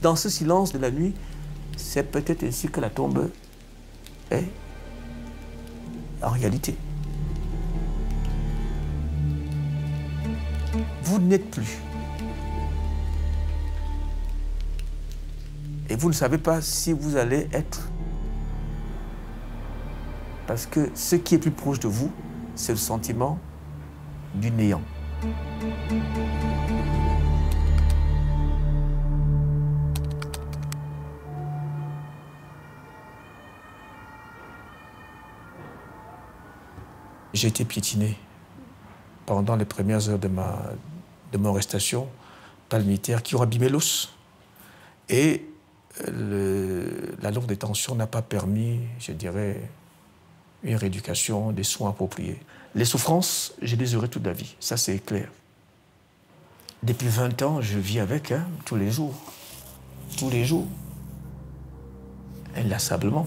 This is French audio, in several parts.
Dans ce silence de la nuit, c'est peut-être ainsi que la tombe est en réalité. Vous n'êtes plus. Et vous ne savez pas si vous allez être. Parce que ce qui est plus proche de vous, c'est le sentiment du néant. J'ai été piétiné pendant les premières heures de mon arrestation par les militaires qui ont abîmé l'os. Et la longue détention n'a pas permis, je dirais, une rééducation, des soins appropriés. Les souffrances, je les aurai toute la vie, ça c'est clair. Depuis 20 ans, je vis avec, tous les jours, inlassablement.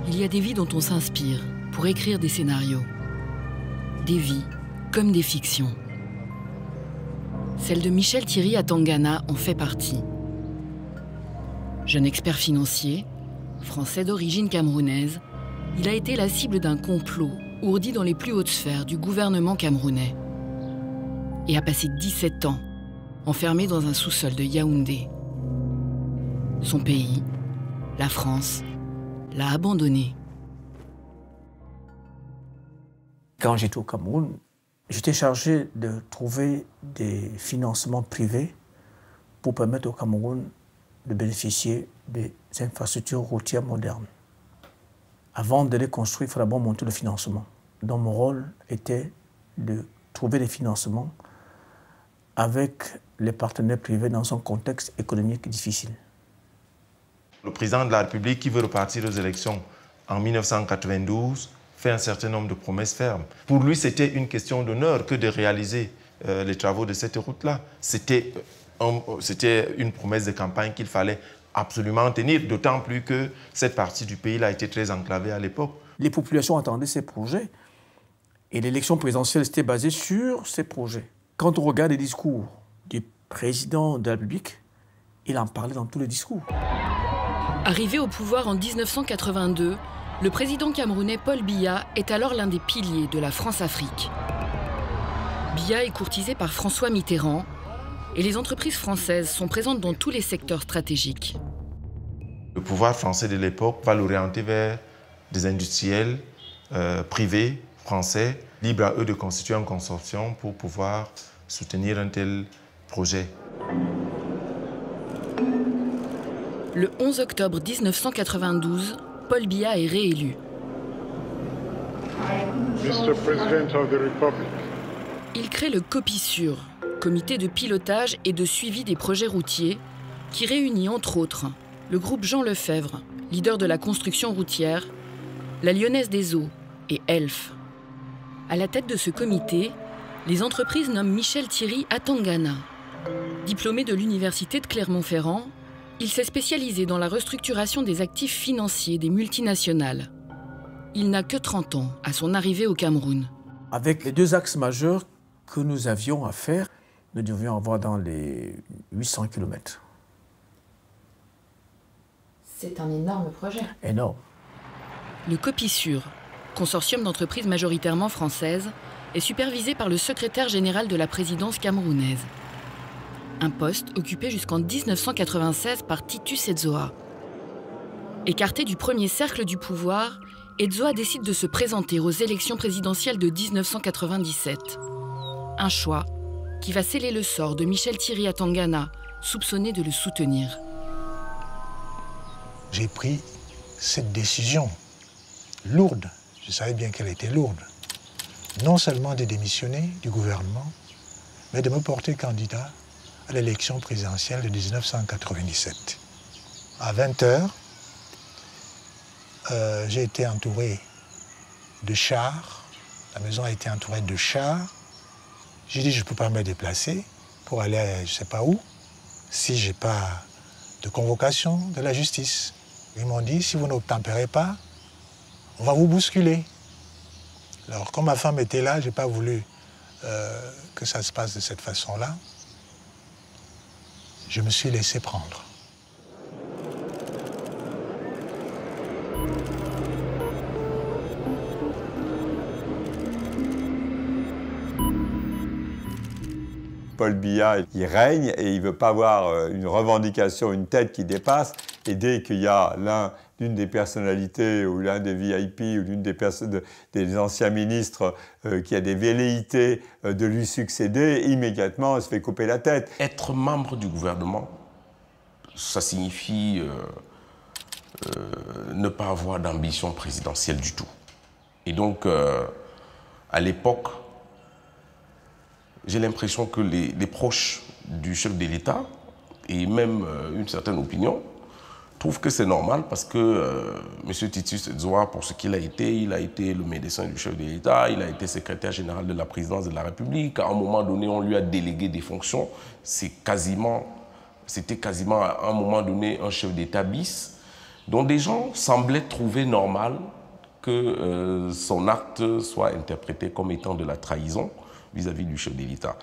Il y a des vies dont on s'inspire pour écrire des scénarios. Des vies comme des fictions. Celle de Michel Thierry Atangana en fait partie. Jeune expert financier, français d'origine camerounaise, il a été la cible d'un complot ourdi dans les plus hautes sphères du gouvernement camerounais et a passé 17 ans enfermé dans un sous-sol de Yaoundé. Son pays, la France, l'a abandonné. Quand j'étais au Cameroun, j'étais chargé de trouver des financements privés pour permettre au Cameroun de bénéficier des infrastructures routières modernes. Avant de les construire, il fallait d'abord monter le financement. Donc mon rôle était de trouver des financements avec les partenaires privés dans un contexte économique difficile. Le président de la République qui veut repartir aux élections en 1992 fait un certain nombre de promesses fermes. Pour lui, c'était une question d'honneur que de réaliser les travaux de cette route-là. C'était une promesse de campagne qu'il fallait absolument tenir, d'autant plus que cette partie du pays a été très enclavée à l'époque. Les populations attendaient ces projets et l'élection présidentielle était basée sur ces projets. Quand on regarde les discours du président de la République, il en parlait dans tous les discours. Arrivé au pouvoir en 1982, le président camerounais Paul Biya est alors l'un des piliers de la France-Afrique. Biya est courtisé par François Mitterrand et les entreprises françaises sont présentes dans tous les secteurs stratégiques. Le pouvoir français de l'époque va l'orienter vers des industriels privés français, libres à eux de constituer un consortium pour pouvoir soutenir un tel projet. Le 11 octobre 1992, Paul Biya est réélu. Mr. President of the Republic. Il crée le COPISUR, comité de pilotage et de suivi des projets routiers, qui réunit entre autres le groupe Jean Lefebvre, leader de la construction routière, la Lyonnaise des Eaux et Elf. À la tête de ce comité, les entreprises nomment Michel Thierry Atangana. Diplômé de l'université de Clermont-Ferrand, il s'est spécialisé dans la restructuration des actifs financiers des multinationales. Il n'a que 30 ans à son arrivée au Cameroun. Avec les deux axes majeurs que nous avions à faire, nous devions avoir dans les 800 km. C'est un énorme projet. Énorme. Le COPISUR, consortium d'entreprises majoritairement françaises, est supervisé par le secrétaire général de la présidence camerounaise. Un poste occupé jusqu'en 1996 par Titus Edzoa. Écarté du premier cercle du pouvoir, Edzoa décide de se présenter aux élections présidentielles de 1997. Un choix qui va sceller le sort de Michel Thierry Atangana, soupçonné de le soutenir. J'ai pris cette décision lourde, je savais bien qu'elle était lourde, non seulement de démissionner du gouvernement, mais de me porter candidat à l'élection présidentielle de 1997. À 20 h, j'ai été entouré de chars. La maison a été entourée de chars. J'ai dit, je ne peux pas me déplacer pour aller à je ne sais pas où si je n'ai pas de convocation de la justice. Ils m'ont dit, si vous n'obtempérez pas, on va vous bousculer. Alors, comme ma femme était là, je n'ai pas voulu que ça se passe de cette façon-là. Je me suis laissé prendre. Paul Biya, il règne et il ne veut pas avoir une revendication, une tête qui dépasse. Et dès qu'il y a l'une des personnalités ou l'un des VIP ou l'une des personnes, des anciens ministres qui a des velléités de lui succéder, immédiatement, il se fait couper la tête. Être membre du gouvernement, ça signifie ne pas avoir d'ambition présidentielle du tout. Et donc, à l'époque, j'ai l'impression que les proches du chef de l'État, et même une certaine opinion, trouvent que c'est normal parce que M. Titus Edzoa, pour ce qu'il a été, il a été le médecin du chef de l'État, il a été secrétaire général de la présidence de la République. À un moment donné, on lui a délégué des fonctions. C'était quasiment à un moment donné un chef d'État bis. Donc des gens semblaient trouver normal que son acte soit interprété comme étant de la trahison vis-à-vis du chef de l'État.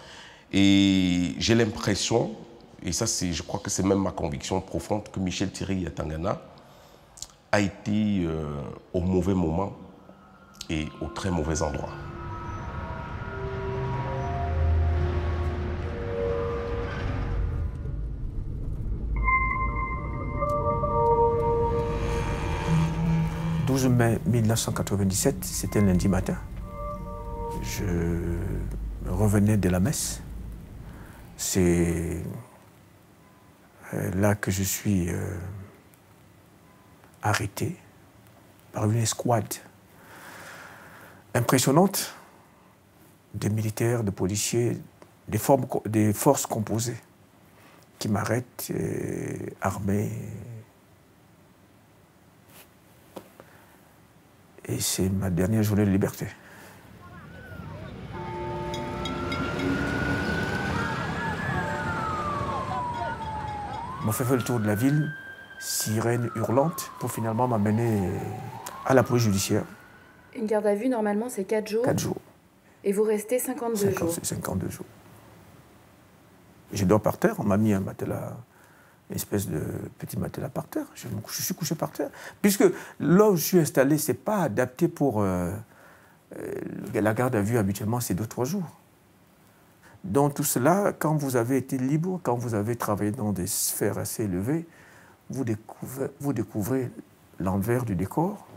Et j'ai l'impression, et ça je crois que c'est même ma conviction profonde, que Michel Thierry Yatangana a été au mauvais moment et au très mauvais endroit. Le 12 mai 1997, c'était lundi matin. Je revenais de la messe. C'est là que je suis arrêté par une escouade impressionnante de militaires, de policiers, des forces composées qui m'arrêtent armés. Et c'est ma dernière journée de liberté. On m'a fait le tour de la ville, sirène hurlante, pour finalement m'amener à la police judiciaire. Une garde à vue, normalement, c'est 4 jours. 4 jours. Et vous restez 52 jours. 52 jours. Je dors par terre, on m'a mis un matelas, une espèce de petit matelas par terre. Je suis couché par terre. Puisque là où je suis installé, ce n'est pas adapté pour la garde à vue. Habituellement, c'est 2-3 jours. Dans tout cela, quand vous avez été libre, quand vous avez travaillé dans des sphères assez élevées, vous découvrez l'envers du décor,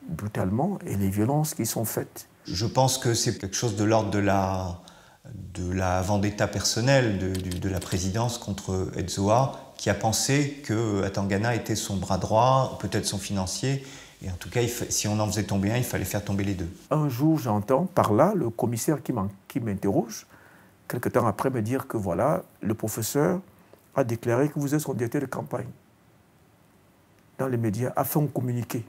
brutalement, et les violences qui sont faites. Je pense que c'est quelque chose de l'ordre de la vendetta personnelle de la présidence contre Edzoa, qui a pensé que Atangana était son bras droit, peut-être son financier. Et en tout cas, si on en faisait tomber un, il fallait faire tomber les deux. Un jour, j'entends par là le commissaire qui m'interroge, quelque temps après me dire que voilà, le professeur a déclaré que vous êtes son directeur de campagne. Dans les médias, a fait un communiqué.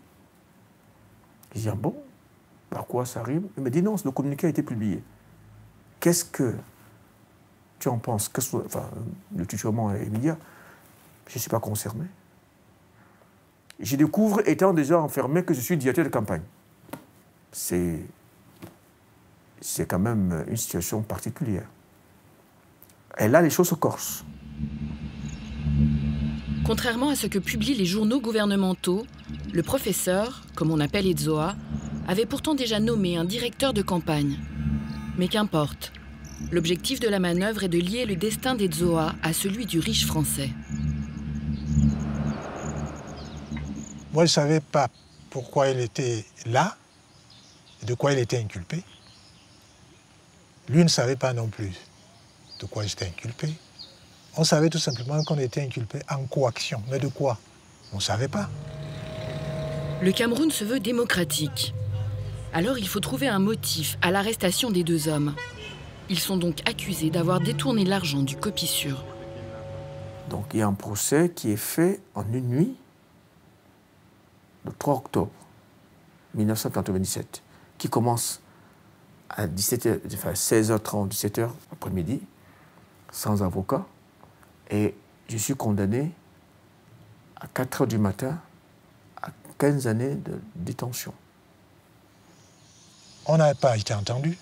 Je dis, ah bon, par quoi ça rime? Il me dit, non, le communiqué a été publié. Qu'est-ce que tu en penses? Enfin, le tutoiement est immédiat. Je ne suis pas concerné. Je découvre, étant déjà enfermé, que je suis directeur de campagne. C'est quand même une situation particulière. Et là, les choses se corsent. Contrairement à ce que publient les journaux gouvernementaux, le professeur, comme on appelle Edzoa, avait pourtant déjà nommé un directeur de campagne. Mais qu'importe, l'objectif de la manœuvre est de lier le destin d'Edzoa à celui du riche français. Moi, je ne savais pas pourquoi il était là et de quoi il était inculpé. Lui ne savait pas non plus de quoi j'étais inculpé. On savait tout simplement qu'on était inculpé en coaction. Mais de quoi? On ne savait pas. Le Cameroun se veut démocratique. Alors il faut trouver un motif à l'arrestation des deux hommes. Ils sont donc accusés d'avoir détourné l'argent du copie-sûr. Donc il y a un procès qui est fait en une nuit. le 3 octobre 1997, qui commence à 16h30, 17h après-midi, sans avocat, et je suis condamné à 4h du matin à 15 années de détention. On n'a pas été entendu.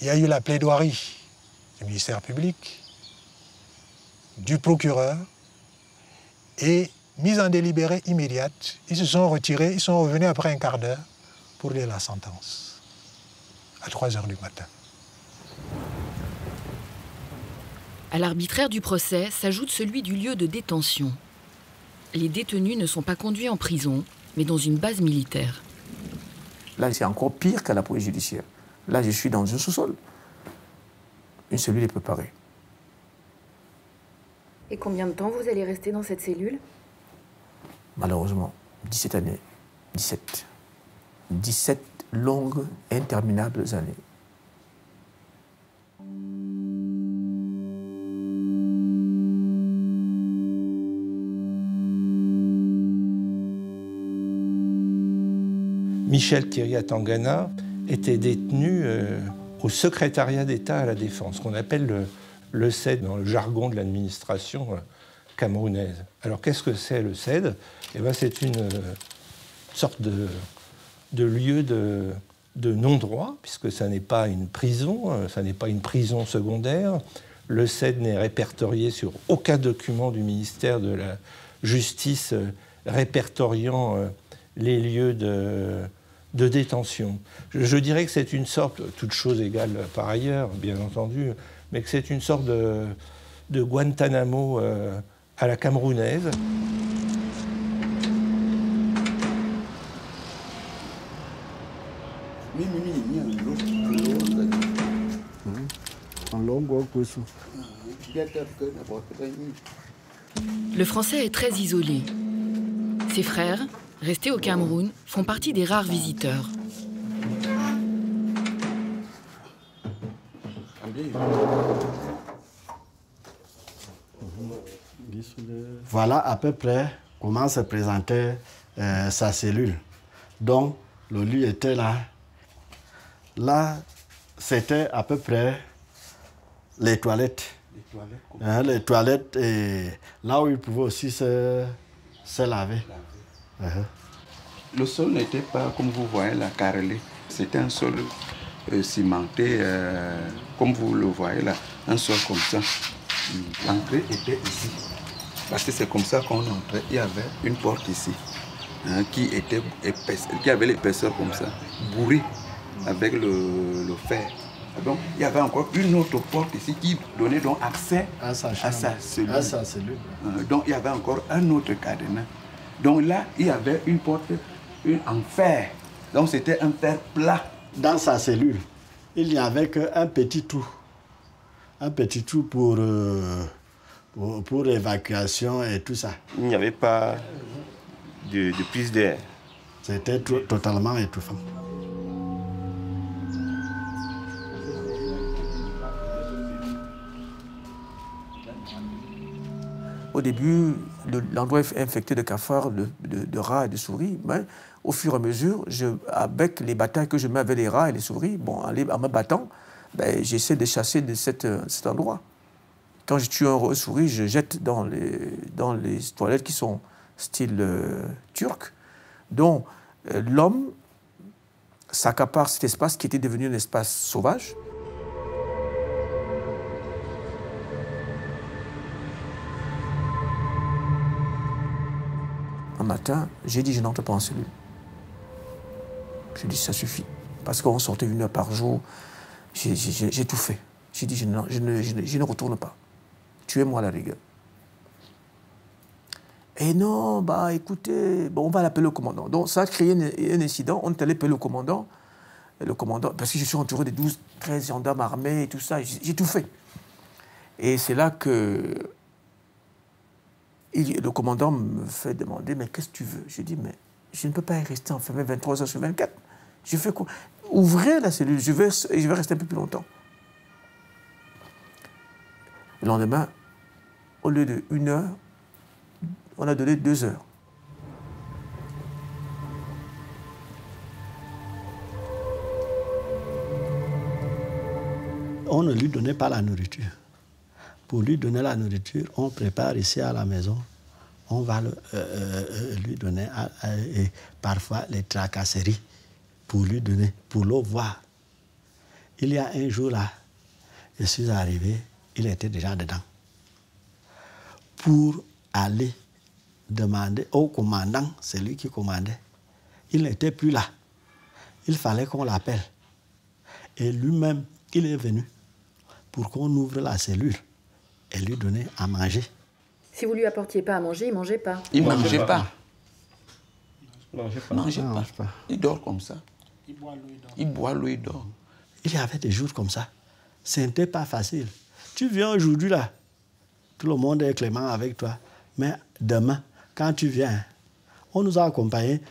Il y a eu la plaidoirie du ministère public, du procureur, et mise en délibéré immédiate, ils se sont retirés, ils sont revenus après un quart d'heure pour lire la sentence, à 3h du matin. À l'arbitraire du procès s'ajoute celui du lieu de détention. Les détenus ne sont pas conduits en prison, mais dans une base militaire. Là, c'est encore pire qu'à la police judiciaire. Là, je suis dans un sous-sol. Une cellule est préparée. Et combien de temps vous allez rester dans cette cellule? Malheureusement, 17 années. 17. 17 longues, interminables années. Michel Thierry Atangana était détenu au secrétariat d'État à la Défense, qu'on appelle le CED dans le jargon de l'administration camerounaise. Alors qu'est-ce que c'est le CED? Eh bien, c'est une sorte de lieu de non-droit, puisque ça n'est pas une prison, ça n'est pas une prison secondaire. Le CED n'est répertorié sur aucun document du ministère de la Justice répertoriant les lieux de détention. Je dirais que c'est une sorte, toute chose égale par ailleurs, bien entendu, mais que c'est une sorte de Guantanamo à la camerounaise. Le Français est très isolé. Ses frères, restés au Cameroun, font partie des rares visiteurs. Voilà à peu près comment se présentait sa cellule. Donc, le lit était là. Là, c'était à peu près les toilettes. Les toilettes, et là où il pouvait aussi se laver. Le sol n'était pas, comme vous voyez, là, carrelé. C'était un sol cimenté, comme vous le voyez là, un sol comme ça. L'entrée était ici. Parce que c'est comme ça qu'on entrait. Il y avait une porte ici, qui était épaisse, qui avait l'épaisseur comme ça, bourrée avec le fer. Donc, il y avait encore une autre porte ici qui donnait donc accès à sa cellule. Donc, il y avait encore un autre cadenas. Donc là, il y avait une porte en fer. Donc, c'était un fer plat. Dans sa cellule, il n'y avait qu'un petit trou. Un petit trou pour évacuation et tout ça. Il n'y avait pas de prise d'air. C'était totalement étouffant. Au début, l'endroit est infecté de cafards, de rats et de souris. Mais au fur et à mesure, avec les batailles que je mets avec les rats et les souris, en me battant, j'essaie de chasser de cet endroit. Quand je tue un souris, je jette dans les toilettes qui sont style turc. Donc, l'homme s'accapare cet espace qui était devenu un espace sauvage. Un matin, j'ai dit je n'entre pas en cellule. J'ai dit ça suffit. Parce qu'on sortait 1 heure par jour. J'ai tout fait. J'ai dit je ne retourne pas. Tuez-moi à la rigueur. Et non, écoutez, on va l'appeler le commandant. Donc ça a créé un incident. On est allé appeler le commandant. Et le commandant, parce que je suis entouré de 12-13 gendarmes armés et tout ça. J'ai tout fait. Et c'est là que le commandant me fait demander, mais qu'est-ce que tu veux? Je dis, mais je ne peux pas y rester enfermé 23 heures sur 24. Je fais quoi? Ouvrez la cellule, je vais rester un peu plus longtemps. Le lendemain, au lieu de 1 heure, on a donné 2 heures. on ne lui donnait pas la nourriture. Pour lui donner la nourriture, on prépare ici à la maison. On va lui donner et parfois les tracasseries pour lui donner, pour le voir. Il y a un jour là, je suis arrivé, il était déjà dedans. Pour aller demander au commandant, c'est lui qui commandait, il n'était plus là. Il fallait qu'on l'appelle. Et lui-même, il est venu pour qu'on ouvre la cellule et lui donner à manger. Si vous lui apportiez pas à manger, il mangeait pas. Il ne mangeait pas. Non, Mangeait pas. Il dort comme ça. Il boit l'eau, il dort. Il y avait des jours comme ça. Ce n'était pas facile. Tu viens aujourd'hui là, tout le monde est clément avec toi. Mais demain, quand tu viens, on nous a accompagnés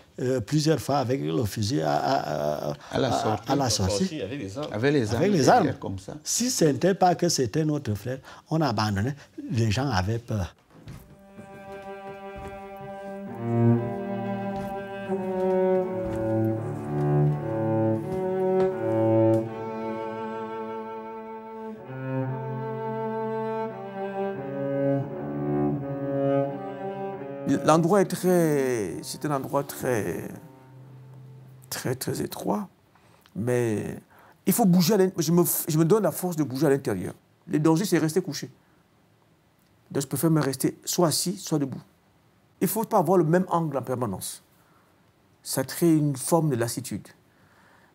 plusieurs fois avec le fusil à la sortie. Avec les armes. Comme ça. Si ce n'était pas que c'était notre frère, on abandonnait. Les gens avaient peur. L'endroit c'est un endroit très étroit, mais il faut bouger. Je me donne la force de bouger à l'intérieur. Le danger, c'est rester couché. Donc je préfère me rester soit assis, soit debout. Il ne faut pas avoir le même angle en permanence. Ça crée une forme de lassitude.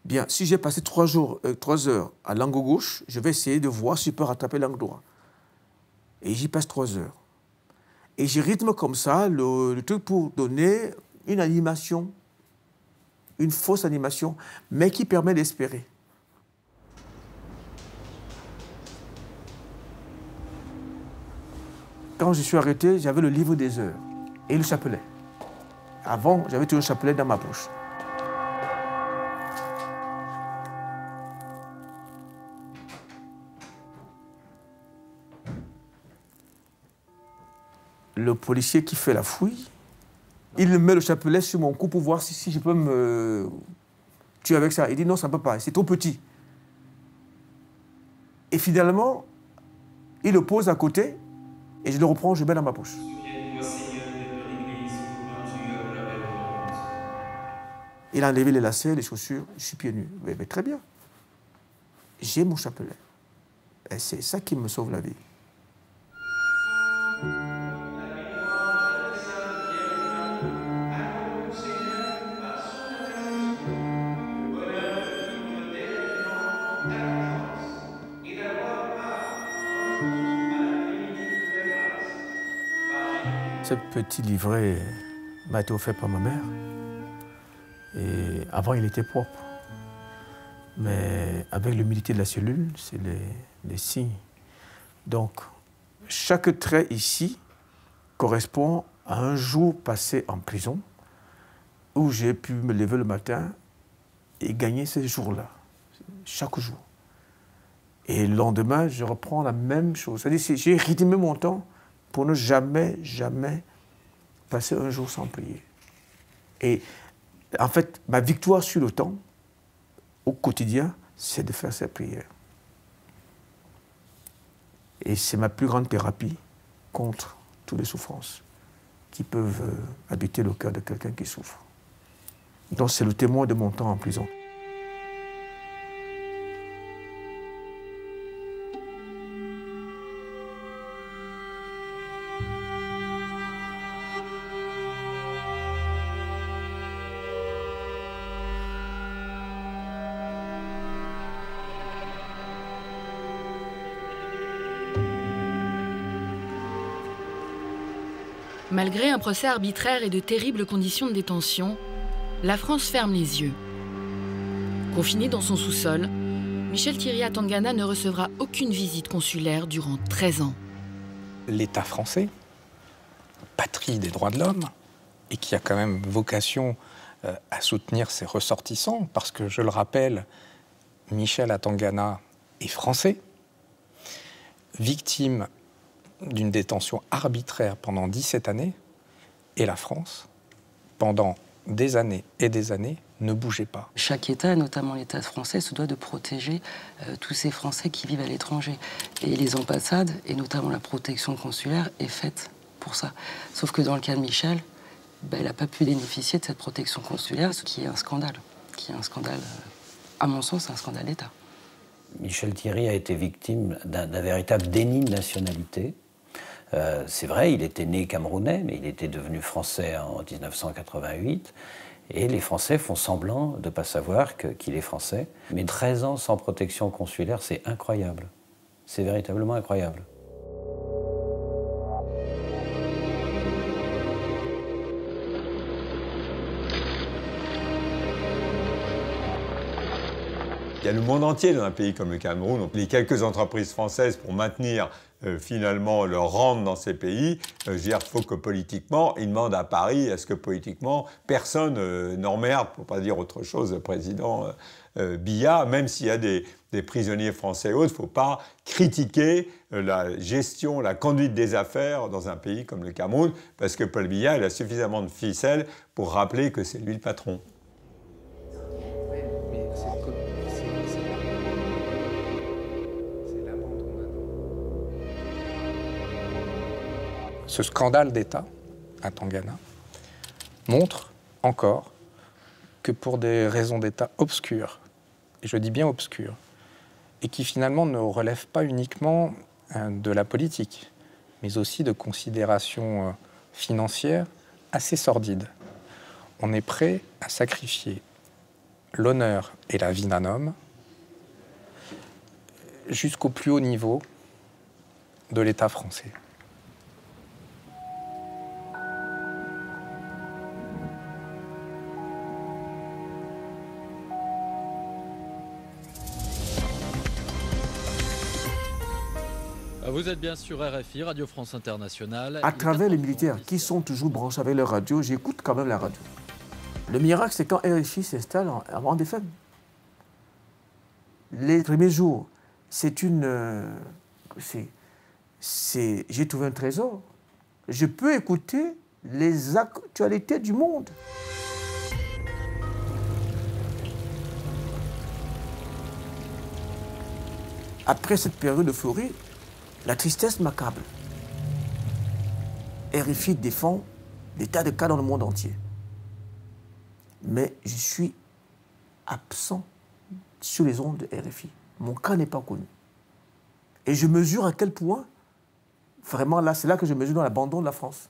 Bien, si j'ai passé 3 heures à l'angle gauche, je vais essayer de voir si je peux rattraper l'angle droit. Et j'y passe 3 heures. Et je rythme comme ça le truc pour donner une animation, une fausse animation, mais qui permet d'espérer. Quand je suis arrêté, j'avais le livre des heures et le chapelet. Avant, j'avais toujours le chapelet dans ma poche. Le policier qui fait la fouille, il met le chapelet sur mon cou pour voir si je peux me tuer avec ça. Il dit non, ça ne peut pas, c'est trop petit. Et finalement, il le pose à côté et je le reprends, je le mets dans ma poche. Il a enlevé les lacets, les chaussures, je suis pieds nus. Mais très bien. J'ai mon chapelet. Et c'est ça qui me sauve la vie. Ce petit livret m'a été offert par ma mère. Et avant, il était propre. Mais avec l'humidité de la cellule, c'est les signes. Donc, chaque trait ici correspond à un jour passé en prison où j'ai pu me lever le matin et gagner ce jour-là, chaque jour. Et le lendemain, je reprends la même chose. C'est-à-dire que j'ai rythmé mon temps pour ne jamais passer un jour sans prier. Et en fait, ma victoire sur le temps, au quotidien, c'est de faire ces prières. Et c'est ma plus grande thérapie contre toutes les souffrances qui peuvent habiter le cœur de quelqu'un qui souffre. Donc c'est le témoin de mon temps en prison. Malgré un procès arbitraire et de terribles conditions de détention, la France ferme les yeux. Confiné dans son sous-sol, Michel Thierry Atangana ne recevra aucune visite consulaire durant 13 ans. L'État français, patrie des droits de l'homme, et qui a quand même vocation à soutenir ses ressortissants, parce que, je le rappelle, Michel Atangana est français, victime d'une détention arbitraire pendant 17 années, et la France, pendant des années et des années, ne bougeait pas. Chaque État, notamment l'État français, se doit de protéger tous ces Français qui vivent à l'étranger. Et les ambassades, et notamment la protection consulaire, est faite pour ça. Sauf que dans le cas de Michel, elle n'a pas pu bénéficier de cette protection consulaire, ce qui est un scandale. À mon sens, un scandale d'État. Michel Thierry a été victime d'un véritable déni de nationalité. C'est vrai, il était né camerounais, mais il était devenu français en 1988. Et les Français font semblant de ne pas savoir qu'il est français. Mais 13 ans sans protection consulaire, c'est incroyable. C'est véritablement incroyable. Il y a le monde entier dans un pays comme le Cameroun. Donc, les quelques entreprises françaises, pour maintenir finalement leur rente dans ces pays, je veux dire, il faut que politiquement, ils demandent à Paris, est-ce que politiquement, personne n'emmerde, pour ne pas dire autre chose, le président Biya, même s'il y a des prisonniers français et autres, il ne faut pas critiquer la gestion, la conduite des affaires dans un pays comme le Cameroun, parce que Paul Biya, il a suffisamment de ficelles pour rappeler que c'est lui le patron. Ce scandale d'État à Tangana montre encore que pour des raisons d'État obscures, et je dis bien obscures, et qui finalement ne relèvent pas uniquement de la politique, mais aussi de considérations financières assez sordides, on est prêt à sacrifier l'honneur et la vie d'un homme jusqu'au plus haut niveau de l'État français. Vous êtes bien sur RFI, Radio France Internationale. À travers les militaires qui sont toujours branchés avec leur radio, j'écoute quand même la radio. Le miracle, c'est quand RFI s'installe avant des femmes. Les premiers jours, c'est une... j'ai trouvé un trésor. Je peux écouter les actualités du monde. Après cette période d'euphorie, la tristesse m'accable. RFI défend des tas de cas dans le monde entier. Mais je suis absent sur les ondes de RFI. Mon cas n'est pas connu. Et je mesure à quel point, vraiment là, c'est là que je mesure dans l'abandon de la France.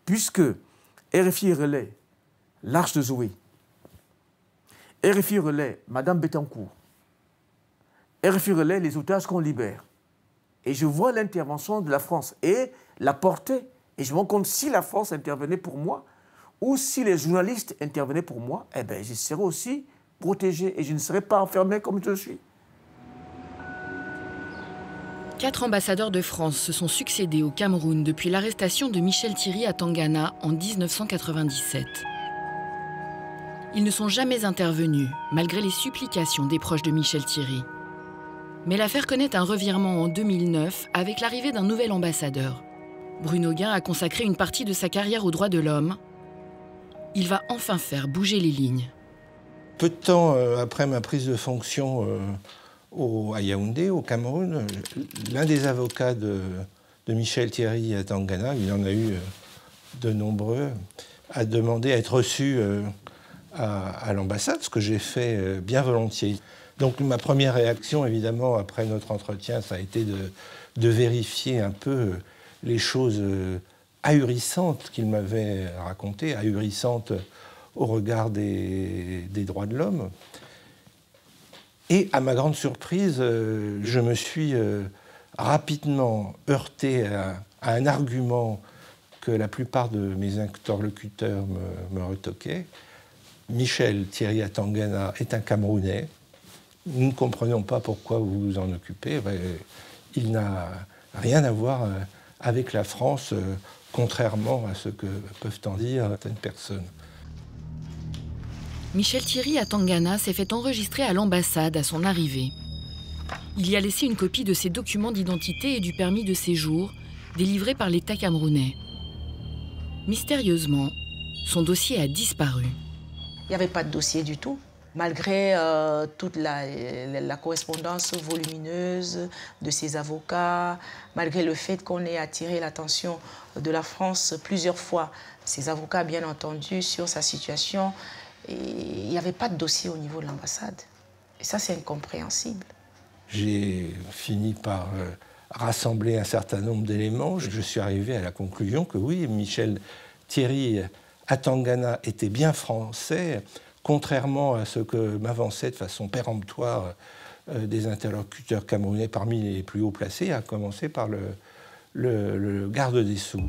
Puisque RFI relaie l'Arche de Zoé, RFI relaie Madame Bettencourt, RFI relaie les otages qu'on libère. Et je vois l'intervention de la France et la portée. Et je me rends compte, si la France intervenait pour moi, ou si les journalistes intervenaient pour moi, eh bien, je serais aussi protégé et je ne serais pas enfermé comme je suis. 4 ambassadeurs de France se sont succédés au Cameroun depuis l'arrestation de Michel Thierry à Tangana en 1997. Ils ne sont jamais intervenus, malgré les supplications des proches de Michel Thierry. Mais l'affaire connaît un revirement en 2009 avec l'arrivée d'un nouvel ambassadeur. Bruno Guin a consacré une partie de sa carrière aux droits de l'homme. Il va enfin faire bouger les lignes. Peu de temps après ma prise de fonction à Yaoundé, au Cameroun, l'un des avocats de Michel Thierry à Tangana, il en a eu de nombreux, a demandé à être reçu à l'ambassade, ce que j'ai fait bien volontiers. Donc ma première réaction, évidemment, après notre entretien, ça a été de vérifier un peu les choses ahurissantes qu'il m'avait racontées, ahurissantes au regard des droits de l'homme. Et à ma grande surprise, je me suis rapidement heurté à un argument que la plupart de mes interlocuteurs me retoquaient. Michel Thierry à Tangana est un Camerounais. Nous ne comprenons pas pourquoi vous vous en occupez. Il n'a rien à voir avec la France, contrairement à ce que peuvent en dire certaines personnes. Michel Thierry à Tangana s'est fait enregistrer à l'ambassade à son arrivée. Il y a laissé une copie de ses documents d'identité et du permis de séjour délivrés par l'État camerounais. Mystérieusement, son dossier a disparu. Il n'y avait pas de dossier du tout. Malgré toute la correspondance volumineuse de ses avocats, malgré le fait qu'on ait attiré l'attention de la France plusieurs fois, ses avocats bien entendu, sur sa situation, et il n'y avait pas de dossier au niveau de l'ambassade. Et ça, c'est incompréhensible. J'ai fini par rassembler un certain nombre d'éléments. Je suis arrivé à la conclusion que oui, Michel Thierry Atangana était bien français, contrairement à ce que m'avançaient de façon péremptoire des interlocuteurs camerounais parmi les plus haut placés, à commencer par le garde des Sceaux.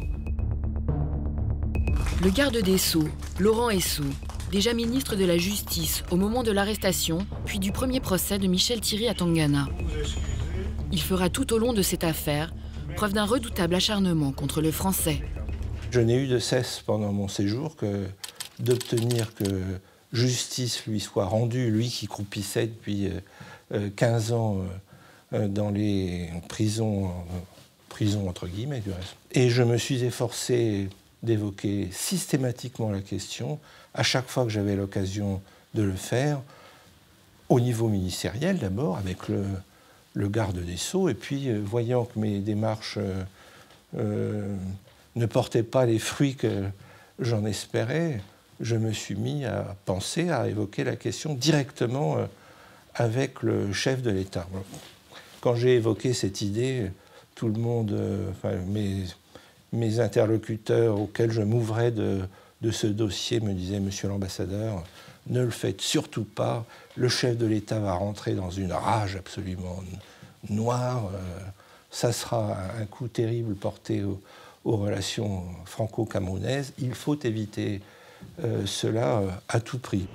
Le garde des Sceaux, Laurent Essou, déjà ministre de la Justice au moment de l'arrestation, puis du premier procès de Michel Thierry Atangana. Il fera tout au long de cette affaire preuve d'un redoutable acharnement contre le français. Je n'ai eu de cesse pendant mon séjour que d'obtenir que justice lui soit rendue, lui qui croupissait depuis 15 ans dans les prisons entre guillemets du reste. Et je me suis efforcé d'évoquer systématiquement la question, à chaque fois que j'avais l'occasion de le faire, au niveau ministériel d'abord, avec le garde des Sceaux, et puis voyant que mes démarches ne portaient pas les fruits que j'en espérais, je me suis mis à penser, à évoquer la question directement avec le chef de l'État. Quand j'ai évoqué cette idée, tout le monde, mes interlocuteurs auxquels je m'ouvrais de ce dossier me disaient « Monsieur l'ambassadeur, ne le faites surtout pas, le chef de l'État va rentrer dans une rage absolument noire, ça sera un coup terrible porté aux relations franco-camerounaises, il faut éviter cela à tout prix. »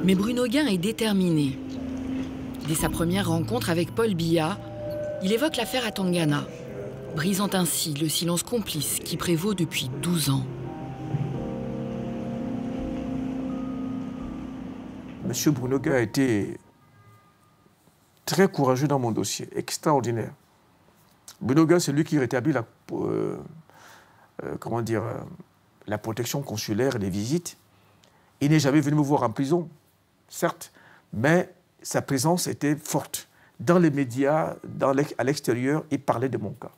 Mais Bruno Guin est déterminé. Dès sa première rencontre avec Paul Biya, il évoque l'affaire Atangana, brisant ainsi le silence complice qui prévaut depuis 12 ans. Monsieur Bruno Guin a été très courageux dans mon dossier, extraordinaire. Bruno Guin, c'est lui qui rétablit la protection consulaire et les visites. Il n'est jamais venu me voir en prison, certes, mais sa présence était forte. Dans les médias, à l'extérieur, il parlait de mon cas.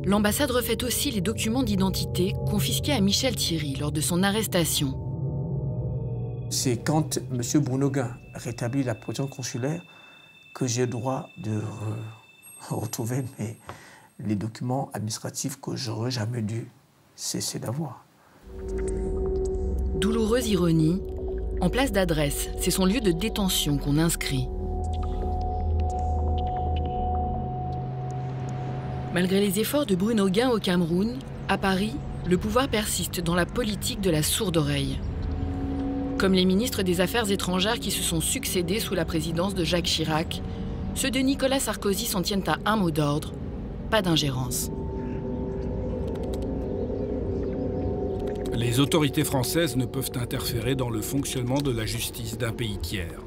L'ambassade refait aussi les documents d'identité confisqués à Michel Thierry lors de son arrestation. C'est quand M. Bruno Guin rétablit la protection consulaire que j'ai le droit de retrouver les documents administratifs que j'aurais jamais dû cesser d'avoir. Douloureuse ironie, en place d'adresse, c'est son lieu de détention qu'on inscrit. Malgré les efforts de Bruno Guin au Cameroun, à Paris, le pouvoir persiste dans la politique de la sourde oreille. Comme les ministres des Affaires étrangères qui se sont succédés sous la présidence de Jacques Chirac, ceux de Nicolas Sarkozy s'en tiennent à un mot d'ordre, pas d'ingérence. Les autorités françaises ne peuvent interférer dans le fonctionnement de la justice d'un pays tiers.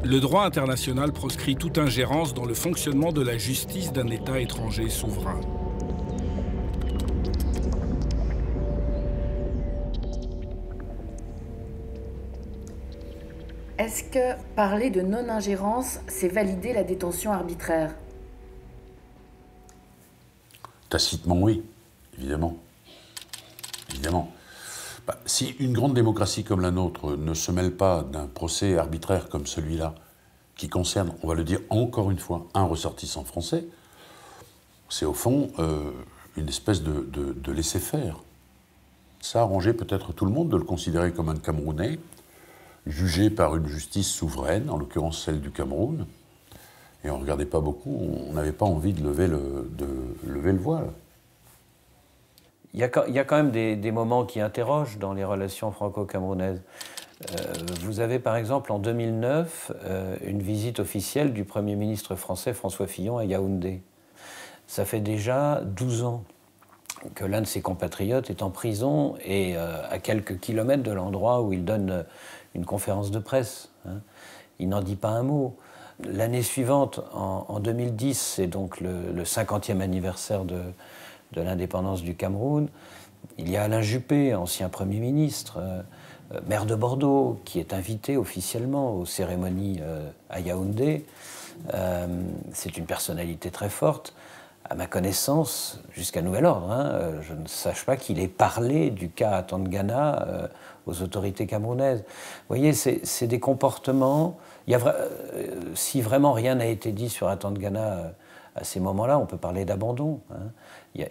Le droit international proscrit toute ingérence dans le fonctionnement de la justice d'un État étranger souverain. Est-ce que parler de non-ingérence, c'est valider la détention arbitraire ? Tacitement, oui, évidemment. Évidemment. Si une grande démocratie comme la nôtre ne se mêle pas d'un procès arbitraire comme celui-là, qui concerne, on va le dire encore une fois, un ressortissant français, c'est au fond une espèce de laisser-faire. Ça arrangeait peut-être tout le monde de le considérer comme un Camerounais, jugé par une justice souveraine, en l'occurrence celle du Cameroun, et on ne regardait pas beaucoup, on n'avait pas envie de lever le voile. Il y a quand même des moments qui interrogent dans les relations franco-camerounaises. Vous avez par exemple en 2009 une visite officielle du Premier ministre français François Fillon à Yaoundé. Ça fait déjà 12 ans que l'un de ses compatriotes est en prison et à quelques kilomètres de l'endroit où il donne une conférence de presse. il n'en dit pas un mot. L'année suivante, en 2010, c'est donc le 50e anniversaire de l'indépendance du Cameroun. Il y a Alain Juppé, ancien Premier ministre, maire de Bordeaux, qui est invité officiellement aux cérémonies à Yaoundé. C'est une personnalité très forte. À ma connaissance, jusqu'à nouvel ordre, je ne sache pas qu'il ait parlé du cas Atangana aux autorités camerounaises. Vous voyez, c'est des comportements... si vraiment rien n'a été dit sur Atangana à ces moments-là, on peut parler d'abandon.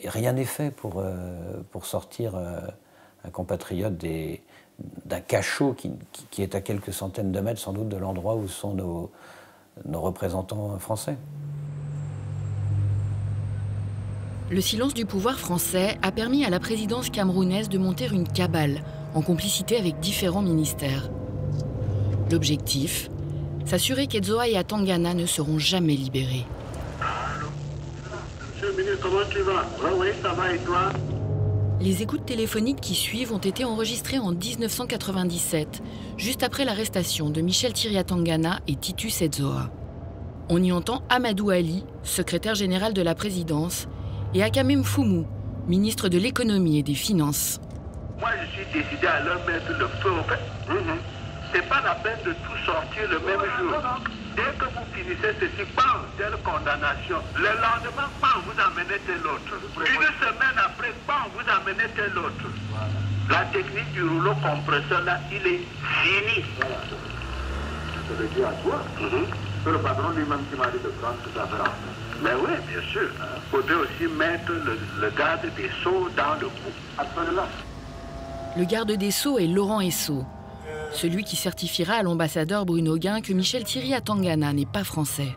Rien n'est fait pour sortir un compatriote d'un cachot qui est à quelques centaines de mètres, sans doute, de l'endroit où sont nos représentants français. Le silence du pouvoir français a permis à la présidence camerounaise de monter une cabale en complicité avec différents ministères. L'objectif, s'assurer qu'Edzoa et Atangana ne seront jamais libérés. Monsieur le ministre, comment tu vas? Oui, ça va et toi? Les écoutes téléphoniques qui suivent ont été enregistrées en 1997, juste après l'arrestation de Michel Thierry Atangana et Titus Edzoa. On y entend Amadou Ali, secrétaire général de la présidence, et Akame Mfumu, ministre de l'économie et des finances. Moi, je suis décidé à leur mettre le feu au fait. C'est pas la peine de tout sortir le même jour. Dès que vous finissez ceci, bam, telle condamnation. Le lendemain, bam, vous amenez tel autre. Une semaine après, bam, vous amenez tel autre. La technique du rouleau compresseur, là, il est fini. Je le dis à toi. C'est le patron lui-même qui m'a dit de prendre tout ça. Mais oui, bien sûr. Il faudrait aussi mettre le garde des Sceaux dans le coup. Absolument. Le garde des Sceaux est Laurent Esso, celui qui certifiera à l'ambassadeur Bruno Guin que Michel Thierry Atangana n'est pas français.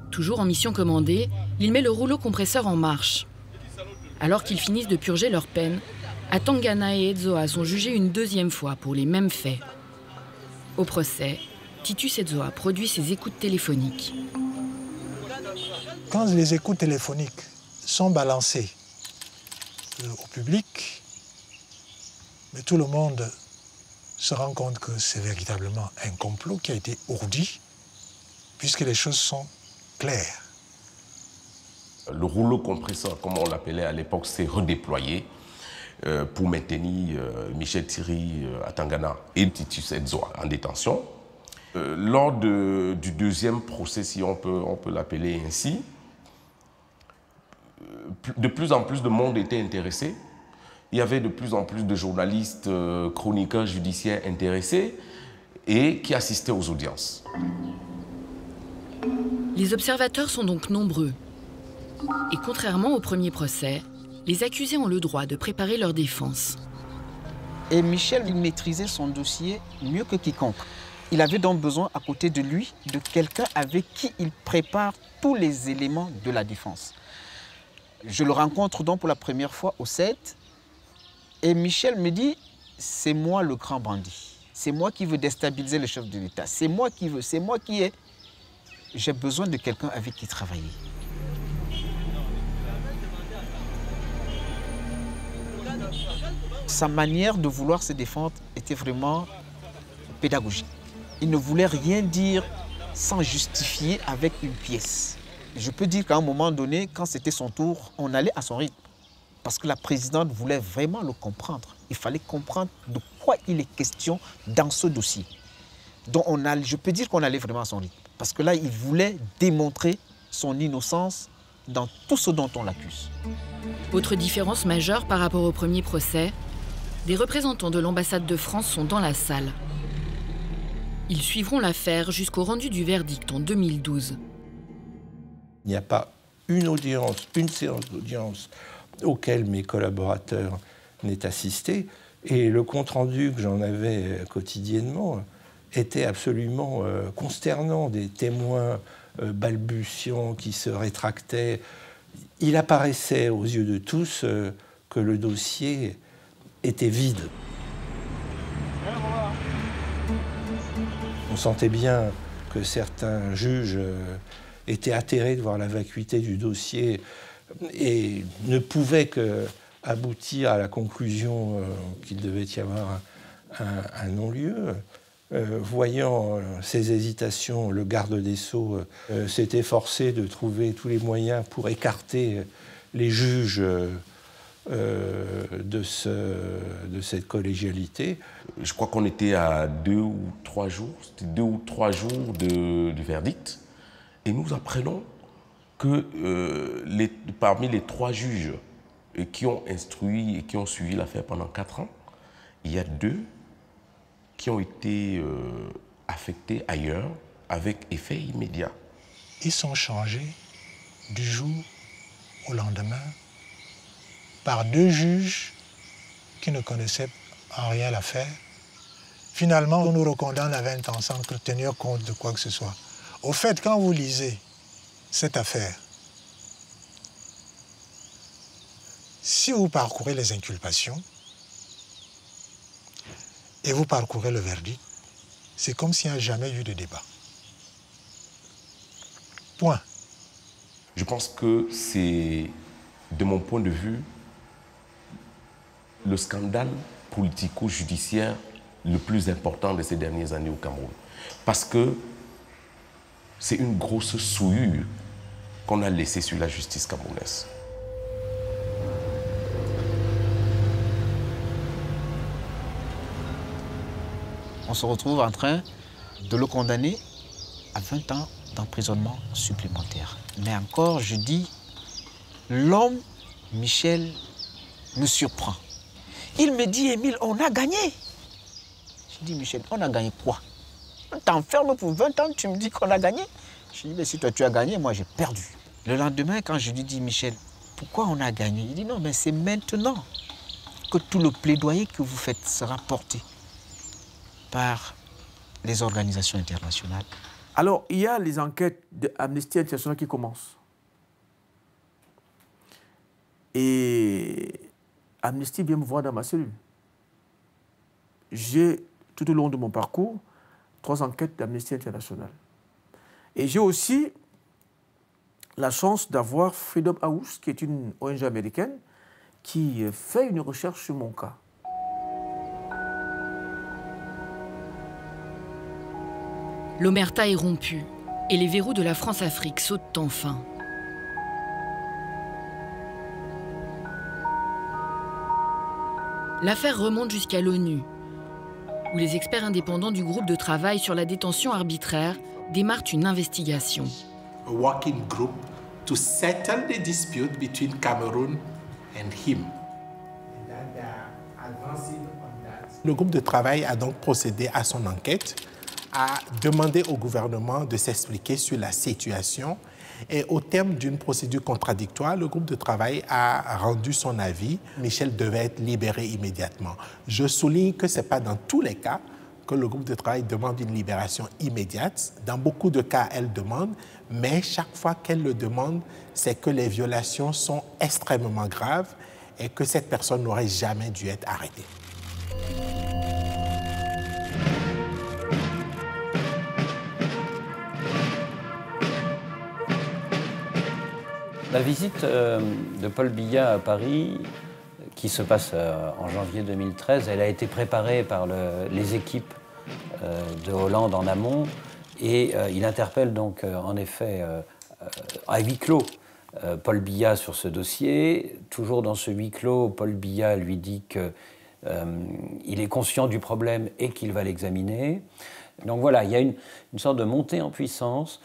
Toujours en mission commandée, il met le rouleau compresseur en marche. Alors qu'ils finissent de purger leur peine, Atangana et Edzoa sont jugés une deuxième fois pour les mêmes faits. Au procès, Titus Edzoa produit ses écoutes téléphoniques. Quand les écoutes téléphoniques sont balancées au public, mais tout le monde se rend compte que c'est véritablement un complot qui a été ourdi, puisque les choses sont claires. Le rouleau compresseur, comme on l'appelait à l'époque, s'est redéployé pour maintenir Michel Thierry Atangana et Titus Edzoa en détention. Lors du deuxième procès, si on peut l'appeler ainsi, de plus en plus de monde était intéressé. Il y avait de plus en plus de journalistes, chroniqueurs judiciaires intéressés et qui assistaient aux audiences. Les observateurs sont donc nombreux. Et contrairement au premier procès, les accusés ont le droit de préparer leur défense. Et Michel, il maîtrisait son dossier mieux que quiconque. Il avait donc besoin, à côté de lui, de quelqu'un avec qui il prépare tous les éléments de la défense. Je le rencontre donc pour la première fois au 7. Et Michel me dit, c'est moi le grand bandit. C'est moi qui veux déstabiliser le chef de l'État. C'est moi qui veux, c'est moi qui ai. J'ai besoin de quelqu'un avec qui travailler. Sa manière de vouloir se défendre était vraiment pédagogique. Il ne voulait rien dire sans justifier avec une pièce. Je peux dire qu'à un moment donné, quand c'était son tour, on allait à son rythme. Parce que la présidente voulait vraiment le comprendre. Il fallait comprendre de quoi il est question dans ce dossier. Donc je peux dire qu'on allait vraiment à son rythme. Parce que là, il voulait démontrer son innocence dans tout ce dont on l'accuse. Autre différence majeure par rapport au premier procès, des représentants de l'ambassade de France sont dans la salle. Ils suivront l'affaire jusqu'au rendu du verdict en 2012. Il n'y a pas une audience, une séance d'audience auquel mes collaborateurs n'aient assisté. Et le compte-rendu que j'en avais quotidiennement était absolument consternant. Des témoins balbutiants qui se rétractaient. Il apparaissait aux yeux de tous que le dossier était vide. On sentait bien que certains juges étaient atterrés de voir la vacuité du dossier et ne pouvaient qu'aboutir à la conclusion qu'il devait y avoir un non-lieu. voyant ses hésitations, le garde des Sceaux s'est efforcé de trouver tous les moyens pour écarter les juges de cette collégialité. Je crois qu'on était à 2 ou 3 jours, c'était 2 ou 3 jours du verdict, et nous apprenons que parmi les 3 juges qui ont instruit et qui ont suivi l'affaire pendant 4 ans, il y a 2 qui ont été affectés ailleurs avec effet immédiat. Ils sont changés du jour au lendemain par 2 juges qui ne connaissaient en rien l'affaire. Finalement, on nous recondamne à 20 ans sans tenir compte de quoi que ce soit. Au fait, quand vous lisez cette affaire, si vous parcourez les inculpations et vous parcourez le verdict, c'est comme s'il n'y a jamais eu de débat. Point. Je pense que c'est, de mon point de vue, le scandale politico-judiciaire le plus important de ces dernières années au Cameroun. Parce que c'est une grosse souillure qu'on a laissée sur la justice camerounaise. On se retrouve en train de le condamner à 20 ans d'emprisonnement supplémentaire. Mais encore, je dis, l'homme, Michel, me surprend. Il me dit, Émile, on a gagné. Je dis, Michel, on a gagné quoi? On t'enferme pour 20 ans, tu me dis qu'on a gagné? Je dis, mais si toi tu as gagné, moi j'ai perdu. Le lendemain, quand je lui dis, Michel, pourquoi on a gagné? Il dit, non, mais c'est maintenant que tout le plaidoyer que vous faites sera porté par les organisations internationales. Alors, il y a les enquêtes d'Amnesty International qui commencent. Et Amnesty vient me voir dans ma cellule. J'ai, tout au long de mon parcours, 3 enquêtes d'Amnesty International. Et j'ai aussi la chance d'avoir Freedom House, qui est une ONG américaine, qui fait une recherche sur mon cas. L'omerta est rompue et les verrous de la France-Afrique sautent enfin. L'affaire remonte jusqu'à l'ONU, où les experts indépendants du groupe de travail sur la détention arbitraire démarrent une investigation. A working group to settle the dispute between Cameroon and him. Le groupe de travail a donc procédé à son enquête, a demandé au gouvernement de s'expliquer sur la situation et au terme d'une procédure contradictoire, le groupe de travail a rendu son avis. Michel devait être libéré immédiatement. Je souligne que ce n'est pas dans tous les cas que le groupe de travail demande une libération immédiate. Dans beaucoup de cas, elle demande, mais chaque fois qu'elle le demande, c'est que les violations sont extrêmement graves et que cette personne n'aurait jamais dû être arrêtée. La visite de Paul Biya à Paris, qui se passe en janvier 2013, elle a été préparée par les équipes de Hollande en amont et il interpelle donc en effet à huis clos Paul Biya sur ce dossier. Toujours dans ce huis clos, Paul Biya lui dit qu'il est conscient du problème et qu'il va l'examiner. Donc voilà, il y a une sorte de montée en puissance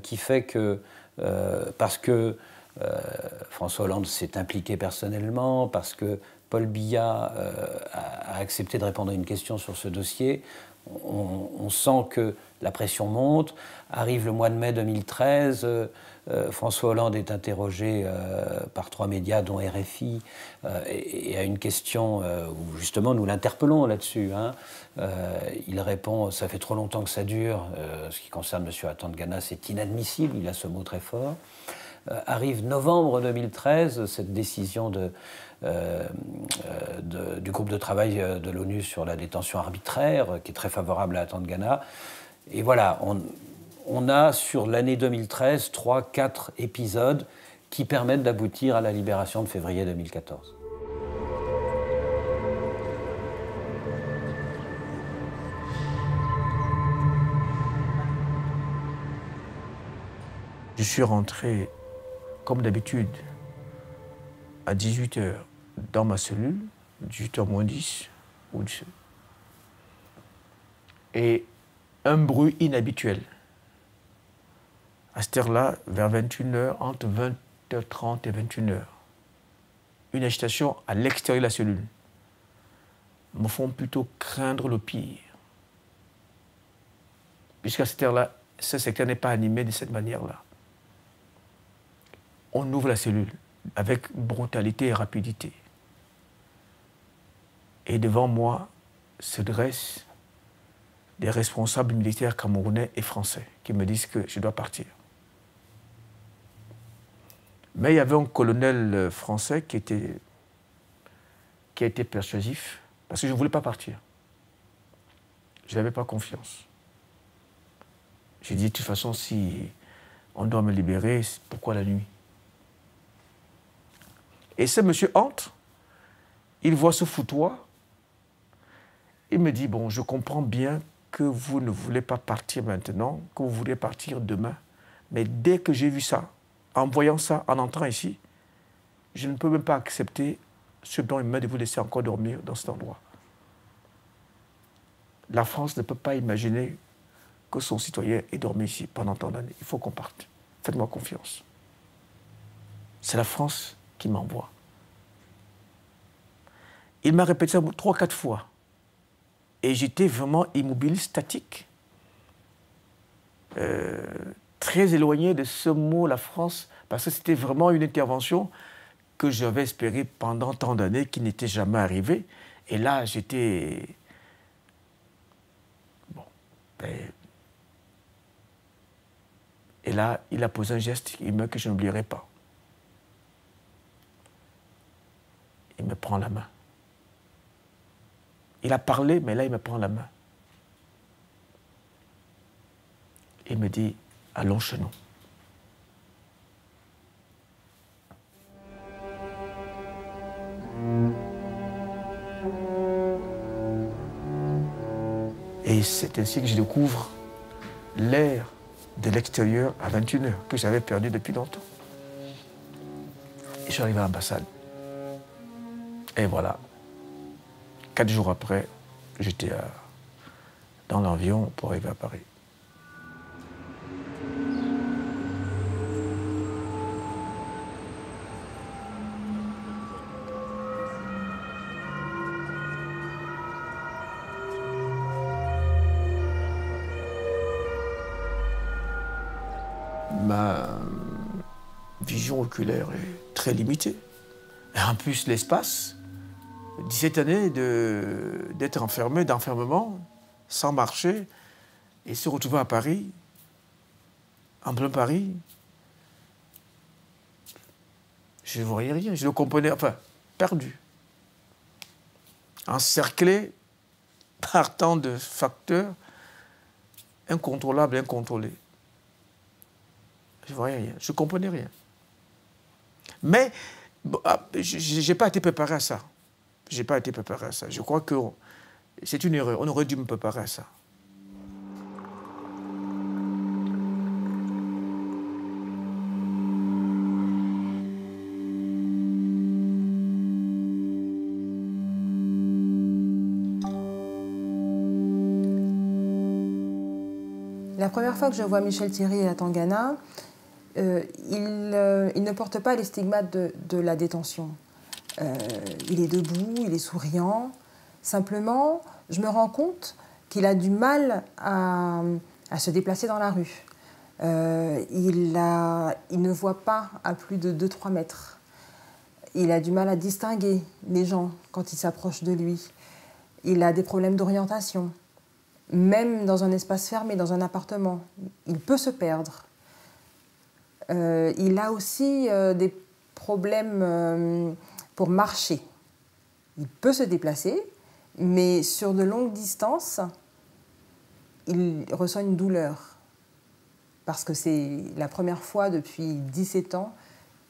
qui fait que, parce que François Hollande s'est impliqué personnellement, parce que Paul Biya a accepté de répondre à une question sur ce dossier, on sent que la pression monte. Arrive le mois de mai 2013, François Hollande est interrogé par 3 médias, dont RFI, et à une question où justement nous l'interpellons là-dessus. Il répond « ça fait trop longtemps que ça dure ». Ce qui concerne M. Atangana, c'est inadmissible, il a ce mot très fort. Arrive novembre 2013, cette décision du groupe de travail de l'ONU sur la détention arbitraire, qui est très favorable à Atangana. Et voilà, on a sur l'année 2013 3-4 épisodes qui permettent d'aboutir à la libération de février 2014. Je suis rentré, comme d'habitude, à 18 h dans ma cellule, 18 h moins 10, ou 10. Et un bruit inhabituel. À cette heure-là, vers 21 h, entre 20h30 et 21 h, une agitation à l'extérieur de la cellule me font plutôt craindre le pire. Puisqu'à cette heure-là, ce secteur n'est pas animé de cette manière-là. On ouvre la cellule avec brutalité et rapidité. Et devant moi se dressent des responsables militaires camerounais et français qui me disent que je dois partir. Mais il y avait un colonel français qui a été persuasif parce que je ne voulais pas partir. Je n'avais pas confiance. J'ai dit, de toute façon, si on doit me libérer, pourquoi la nuit? Et ce monsieur entre, il voit ce foutoir, il me dit, bon, je comprends bien que vous ne voulez pas partir maintenant, que vous voulez partir demain, mais dès que j'ai vu ça, en voyant ça, en entrant ici, je ne peux même pas accepter ce dont il m'a dit de vous laisser encore dormir dans cet endroit. La France ne peut pas imaginer que son citoyen ait dormi ici pendant tant d'années. Il faut qu'on parte. Faites-moi confiance. C'est la France qui m'envoie. Il m'a répété ça 3 ou 4 fois. Et j'étais vraiment immobile, statique. Très éloigné de ce mot, la France, parce que c'était vraiment une intervention que j'avais espérée pendant tant d'années, qui n'était jamais arrivée. Et là, j'étais... Bon. Et là, il a posé un geste que je n'oublierai pas. Il me prend la main. Il a parlé, mais là, il me prend la main. Il me dit, allons chez nous. Et c'est ainsi que je découvre l'air de l'extérieur à 21 h, que j'avais perdu depuis longtemps. Et je suis arrivé à l'ambassade. Et voilà. 4 jours après, j'étais dans l'avion pour arriver à Paris. Ma vision oculaire est très limitée. Et en plus, l'espace, 17 années d'être enfermé, d'enfermement, sans marcher, et se retrouver à Paris, en plein Paris, je ne voyais rien, je ne comprenais, enfin, perdu. Encerclé par tant de facteurs incontrôlables, incontrôlés. Je ne voyais rien, je ne comprenais rien. Mais je n'ai pas été préparé à ça. Je n'ai pas été préparé à ça. Je crois que c'est une erreur. On aurait dû me préparer à ça. La première fois que je vois Michel Thierry à Tangana, il ne porte pas les stigmates de la détention. Il est debout, il est souriant. Simplement, je me rends compte qu'il a du mal à se déplacer dans la rue. Il ne voit pas à plus de 2-3 mètres. Il a du mal à distinguer les gens quand ils s'approchent de lui. Il a des problèmes d'orientation. Même dans un espace fermé, dans un appartement, il peut se perdre. Il a aussi des problèmes pour marcher. Il peut se déplacer, mais sur de longues distances, il ressent une douleur. Parce que c'est la première fois depuis 17 ans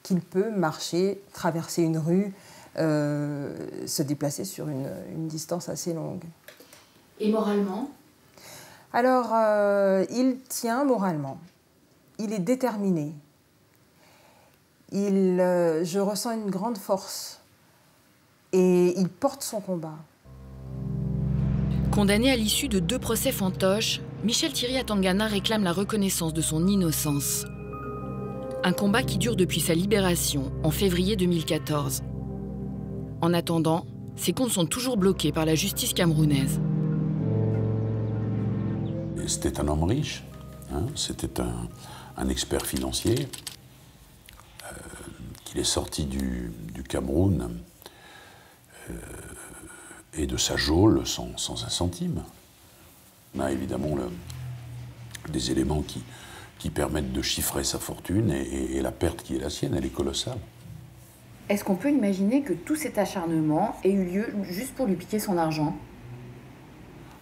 qu'il peut marcher, traverser une rue, se déplacer sur une distance assez longue. Et moralement ? Alors, il tient moralement. il est déterminé. Je ressens une grande force et il porte son combat. Condamné à l'issue de 2 procès fantoches, Michel Thierry Atangana réclame la reconnaissance de son innocence. Un combat qui dure depuis sa libération en février 2014. En attendant, ses comptes sont toujours bloqués par la justice camerounaise. C'était un homme riche, hein, c'était un expert financier. Il est sorti du Cameroun et de sa geôle sans un centime. On a évidemment des éléments qui permettent de chiffrer sa fortune et la perte qui est la sienne, elle est colossale. Est-ce qu'on peut imaginer que tout cet acharnement ait eu lieu juste pour lui piquer son argent?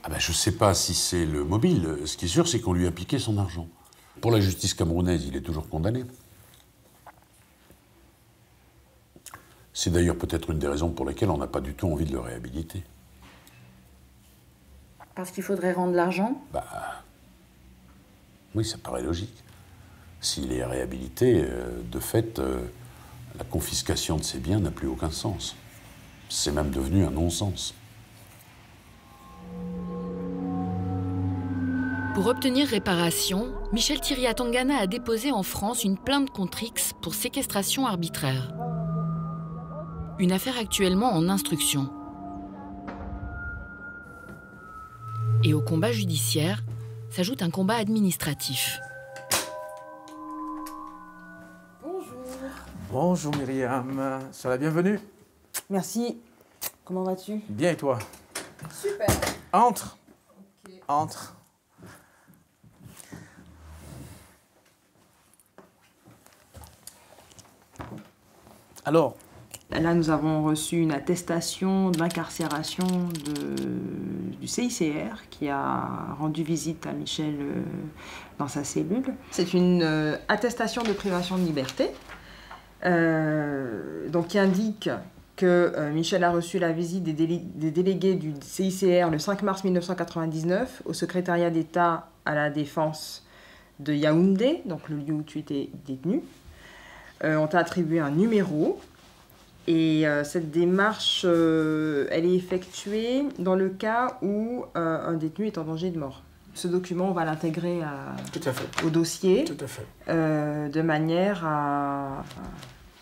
Ah ben, je ne sais pas si c'est le mobile. Ce qui est sûr, c'est qu'on lui a piqué son argent. Pour la justice camerounaise, il est toujours condamné. C'est d'ailleurs peut-être une des raisons pour lesquelles on n'a pas du tout envie de le réhabiliter. Parce qu'il faudrait rendre l'argent? Oui, ça paraît logique. S'il est réhabilité, de fait, la confiscation de ses biens n'a plus aucun sens. C'est même devenu un non-sens. Pour obtenir réparation, Michel Thierry Atangana a déposé en France une plainte contre X pour séquestration arbitraire. Une affaire actuellement en instruction. Et au combat judiciaire s'ajoute un combat administratif. Bonjour. Bonjour Myriam, sois la bienvenue. Merci. Comment vas-tu? Bien et toi? Super. Entre. Okay. Entre. Alors, là, nous avons reçu une attestation d'incarcération du CICR qui a rendu visite à Michel dans sa cellule. C'est une attestation de privation de liberté donc, qui indique que Michel a reçu la visite des délégués du CICR le 5 mars 1999 au secrétariat d'État à la Défense de Yaoundé, donc le lieu où tu étais détenu. On t'a attribué un numéro et cette démarche, elle est effectuée dans le cas où un détenu est en danger de mort. Ce document, on va l'intégrer au dossier de manière à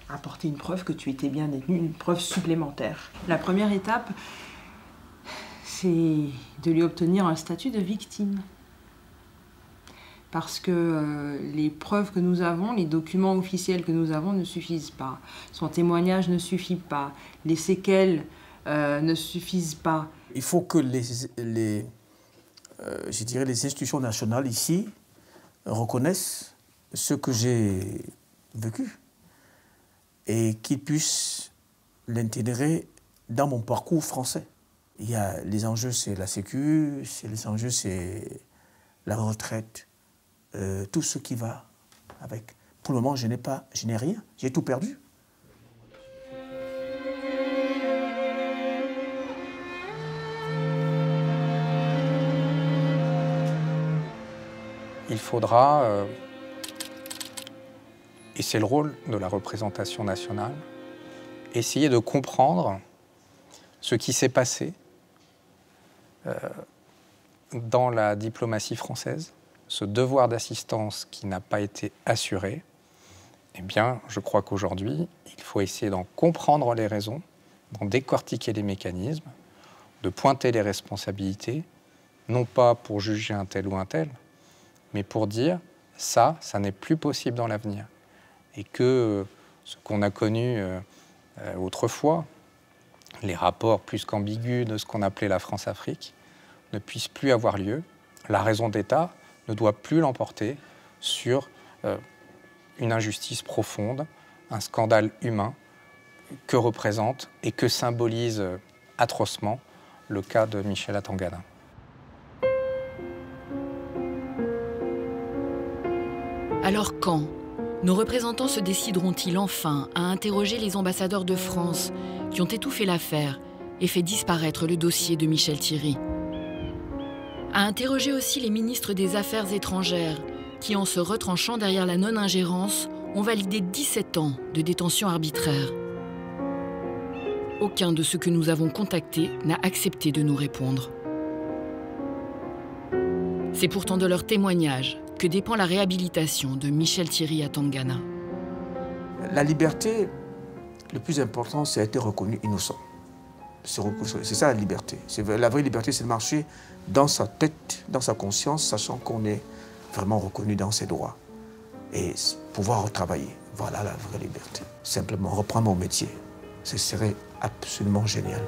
apporter une preuve que tu étais bien détenu, une preuve supplémentaire. La première étape, c'est de lui obtenir un statut de victime. Parce que les preuves que nous avons, les documents officiels que nous avons ne suffisent pas. Son témoignage ne suffit pas. Les séquelles ne suffisent pas. Il faut que les institutions nationales ici reconnaissent ce que j'ai vécu et qu'ils puissent l'intégrer dans mon parcours français. Il y a les enjeux, c'est la sécu, les enjeux, c'est la retraite. Tout ce qui va avec. Pour le moment, je n'ai rien. J'ai tout perdu. Il faudra, et c'est le rôle de la représentation nationale, essayer de comprendre ce qui s'est passé dans la diplomatie française, ce devoir d'assistance qui n'a pas été assuré. Eh bien, je crois qu'aujourd'hui, il faut essayer d'en comprendre les raisons, d'en décortiquer les mécanismes, de pointer les responsabilités, non pas pour juger un tel ou un tel, mais pour dire ça n'est plus possible dans l'avenir. Et que ce qu'on a connu autrefois, les rapports plus qu'ambigus de ce qu'on appelait la France-Afrique, ne puissent plus avoir lieu. La raison d'État ne doit plus l'emporter sur une injustice profonde, un scandale humain que représente et que symbolise atrocement le cas de Michel Atangana. Alors quand nos représentants se décideront-ils enfin à interroger les ambassadeurs de France qui ont étouffé l'affaire et fait disparaître le dossier de Michel Thierry? À interroger aussi les ministres des Affaires étrangères qui, en se retranchant derrière la non-ingérence, ont validé 17 ans de détention arbitraire. Aucun de ceux que nous avons contactés n'a accepté de nous répondre. C'est pourtant de leur témoignage que dépend la réhabilitation de Michel Thierry à Tangana. La liberté, le plus important, c'est être reconnu innocent. C'est ça la liberté. La vraie liberté, c'est de marcher dans sa tête, dans sa conscience, sachant qu'on est vraiment reconnu dans ses droits. Et pouvoir retravailler, voilà la vraie liberté. Simplement reprendre mon métier, ce serait absolument génial.